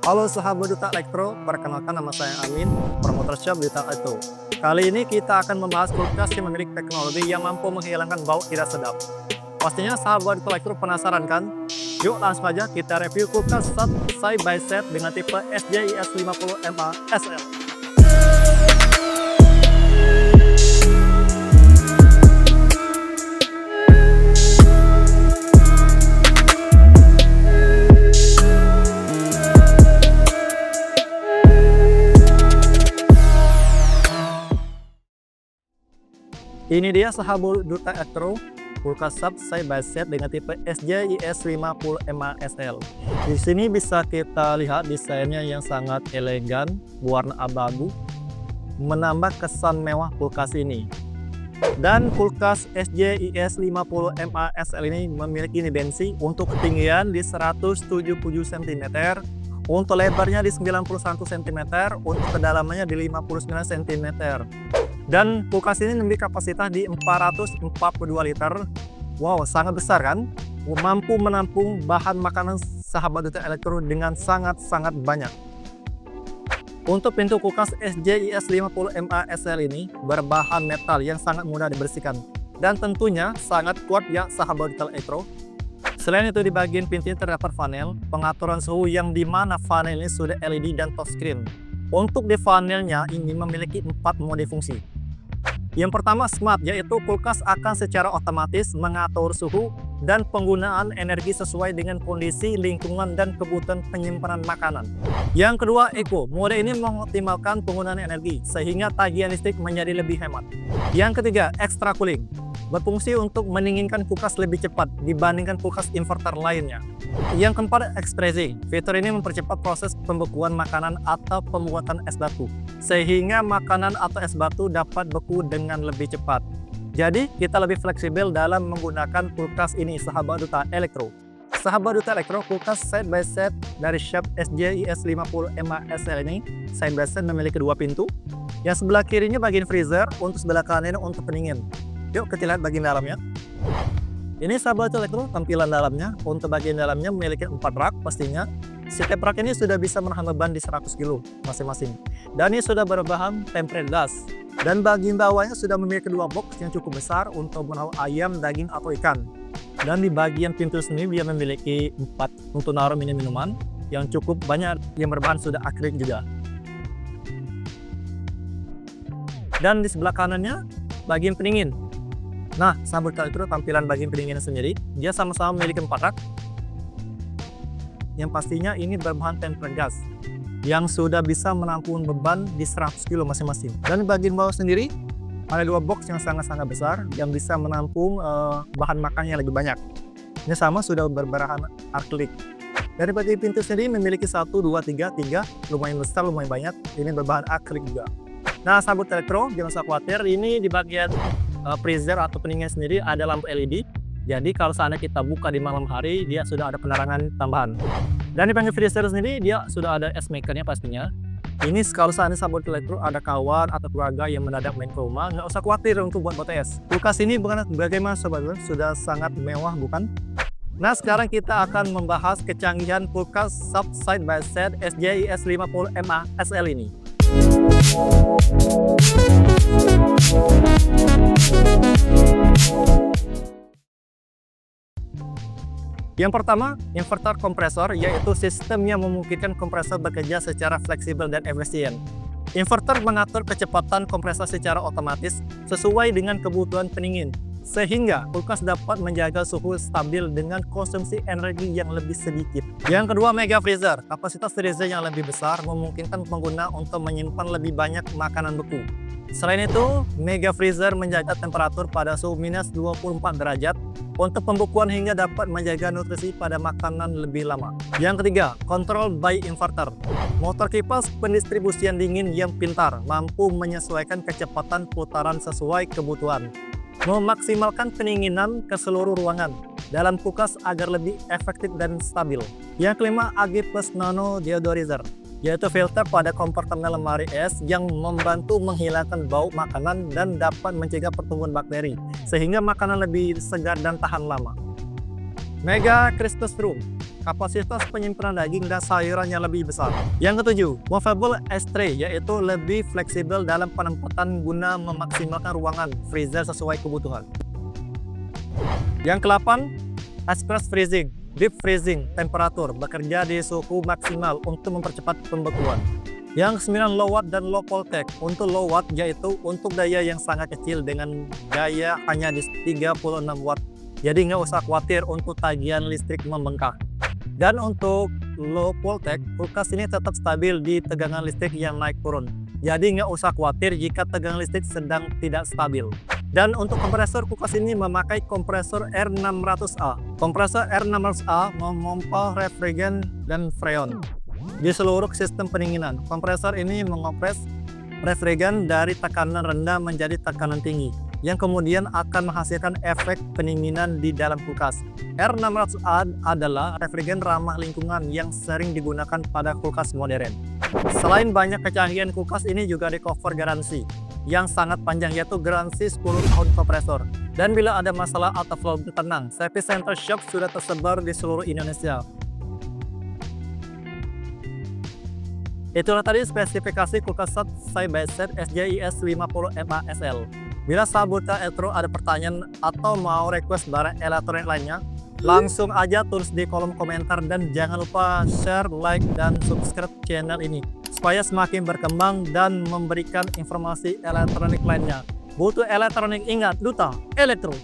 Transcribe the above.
Halo sahabat Duta Elektro, perkenalkan nama saya Amin, promotor shop Duta Elektro. Kali ini kita akan membahas kulkas yang memiliki teknologi yang mampu menghilangkan bau tidak sedap. Pastinya sahabat Duta Elektro penasaran kan? Yuk langsung aja kita review kulkas side by side dengan tipe SJIS 50MA SL. Ini dia sahabat Duta Elektro, kulkas side by side dengan tipe SJIS 50MA SL. Di sini bisa kita lihat desainnya yang sangat elegan, warna abu-abu, menambah kesan mewah kulkas ini. Dan kulkas SJIS 50MA SL ini memiliki dimensi untuk ketinggian di 177 cm, untuk lebarnya di 91 cm, untuk kedalamannya di 59 cm. Dan kulkas ini memiliki kapasitas di 442 liter. Wow, sangat besar kan? Mampu menampung bahan makanan sahabat Duta Elektro dengan sangat banyak. Untuk pintu kulkas SJIS 50MA SL ini berbahan metal yang sangat mudah dibersihkan. Dan tentunya sangat kuat ya sahabat Duta Elektro. Selain itu di bagian pintu terdapat panel pengaturan suhu yang dimana panel ini sudah LED dan touchscreen. Untuk di panelnya ini memiliki 4 mode fungsi. Yang pertama smart, yaitu kulkas akan secara otomatis mengatur suhu dan penggunaan energi sesuai dengan kondisi lingkungan dan kebutuhan penyimpanan makanan. Yang kedua eco, mode ini mengoptimalkan penggunaan energi sehingga tagihan listrik menjadi lebih hemat. Yang ketiga extra cooling, berfungsi untuk mendinginkan kulkas lebih cepat dibandingkan kulkas inverter lainnya. Yang keempat ekspresi, fitur ini mempercepat proses pembekuan makanan atau pembuatan es batu, sehingga makanan atau es batu dapat beku dengan lebih cepat. Jadi kita lebih fleksibel dalam menggunakan kulkas ini sahabat Duta Elektro. Sahabat Duta Elektro, kulkas side by side dari shop SJIS 50MA SL ini side by side memiliki 2 pintu. Yang sebelah kirinya bagian freezer, untuk sebelah kanannya untuk pendingin. Yuk kita lihat bagian dalamnya. Ini sahabat Elektro tampilan dalamnya. Untuk bagian dalamnya memiliki 4 rak pastinya. Setiap rak ini sudah bisa menahan beban di 100 kg masing-masing. Dan ini sudah berbahan tempered glass. Dan bagian bawahnya sudah memiliki 2 box yang cukup besar untuk menaruh ayam, daging, atau ikan. Dan di bagian pintu sendiri dia memiliki 4 untuk naruh minuman yang cukup banyak yang berbahan sudah akrilik juga. Dan di sebelah kanannya bagian pendingin. Nah, sahabat Elektro tampilan bagian pendinginnya sendiri, dia sama-sama memiliki 4 rak. Yang pastinya ini berbahan tempered gas yang sudah bisa menampung beban di 100 kg masing-masing. Dan di bagian bawah sendiri ada 2 box yang sangat besar yang bisa menampung bahan makan yang lebih banyak. Ini sama sudah berbahan akrilik. Dari bagian pintu sendiri memiliki 1, 2, 3 lumayan besar, lumayan banyak. Ini berbahan akrilik juga. Nah, sahabat Elektro jangan usah khawatir, ini di bagian freezer atau pendingin sendiri ada lampu LED. Jadi kalau seandainya kita buka di malam hari, dia sudah ada penerangan tambahan. Dan di bagian freezer sendiri dia sudah ada ice makernya pastinya. Ini kalau seandainya sahabat Elektro ada kawan atau keluarga yang mendadak main ke rumah, nggak usah khawatir untuk buat es. Kulkas ini bukan bagaimana sahabat, sudah sangat mewah bukan? Nah, sekarang kita akan membahas kecanggihan kulkas side by side SJIS 50MA SL ini. Yang pertama, inverter kompresor, yaitu sistem yang memungkinkan kompresor bekerja secara fleksibel dan efisien. Inverter mengatur kecepatan kompresor secara otomatis sesuai dengan kebutuhan pendingin, sehingga kulkas dapat menjaga suhu stabil dengan konsumsi energi yang lebih sedikit. Yang kedua, mega freezer. Kapasitas freezer yang lebih besar memungkinkan pengguna untuk menyimpan lebih banyak makanan beku. Selain itu, mega freezer menjaga temperatur pada suhu minus 24 derajat untuk pembekuan hingga dapat menjaga nutrisi pada makanan lebih lama. Yang ketiga, control by inverter. Motor kipas pendistribusian dingin yang pintar mampu menyesuaikan kecepatan putaran sesuai kebutuhan, memaksimalkan pendinginan ke seluruh ruangan dalam kulkas agar lebih efektif dan stabil. Yang kelima, AG Plus Nano Deodorizer, yaitu filter pada kompartemen lemari es yang membantu menghilangkan bau makanan dan dapat mencegah pertumbuhan bakteri, sehingga makanan lebih segar dan tahan lama. Mega Christmas Room, kapasitas penyimpanan daging dan sayurannya lebih besar. Yang ketujuh, movable ice tray, yaitu lebih fleksibel dalam penempatan guna memaksimalkan ruangan freezer sesuai kebutuhan. Yang ke-8, express freezing. Deep freezing temperatur, bekerja di suhu maksimal untuk mempercepat pembekuan. Yang ke-9, low watt dan low voltage. Untuk low watt yaitu untuk daya yang sangat kecil dengan daya hanya di 36 watt. Jadi nggak usah khawatir untuk tagihan listrik membengkak. Dan untuk low voltage, kulkas ini tetap stabil di tegangan listrik yang naik turun. Jadi nggak usah khawatir jika tegangan listrik sedang tidak stabil. Dan untuk kompresor, kulkas ini memakai kompresor R600A. Kompresor R600A memompa refrigerant dan freon di seluruh sistem pendinginan. Kompresor ini mengopres refrigerant dari tekanan rendah menjadi tekanan tinggi, yang kemudian akan menghasilkan efek pendinginan di dalam kulkas. R600A adalah refrigerant ramah lingkungan yang sering digunakan pada kulkas modern. Selain banyak kecanggihan, kulkas ini juga di cover garansi yang sangat panjang, yaitu garansi 10 tahun kompresor. Dan bila ada masalah atau flow, tenang, service center shop sudah tersebar di seluruh Indonesia. Itulah tadi spesifikasi kulkas side by side SJIS 50 MASL. Bila sahabat Elektro ada pertanyaan atau mau request barang elektronik lainnya, langsung aja tulis di kolom komentar, dan jangan lupa share, like, dan subscribe channel ini supaya semakin berkembang dan memberikan informasi elektronik lainnya. Butuh elektronik, ingat Duta Elektro.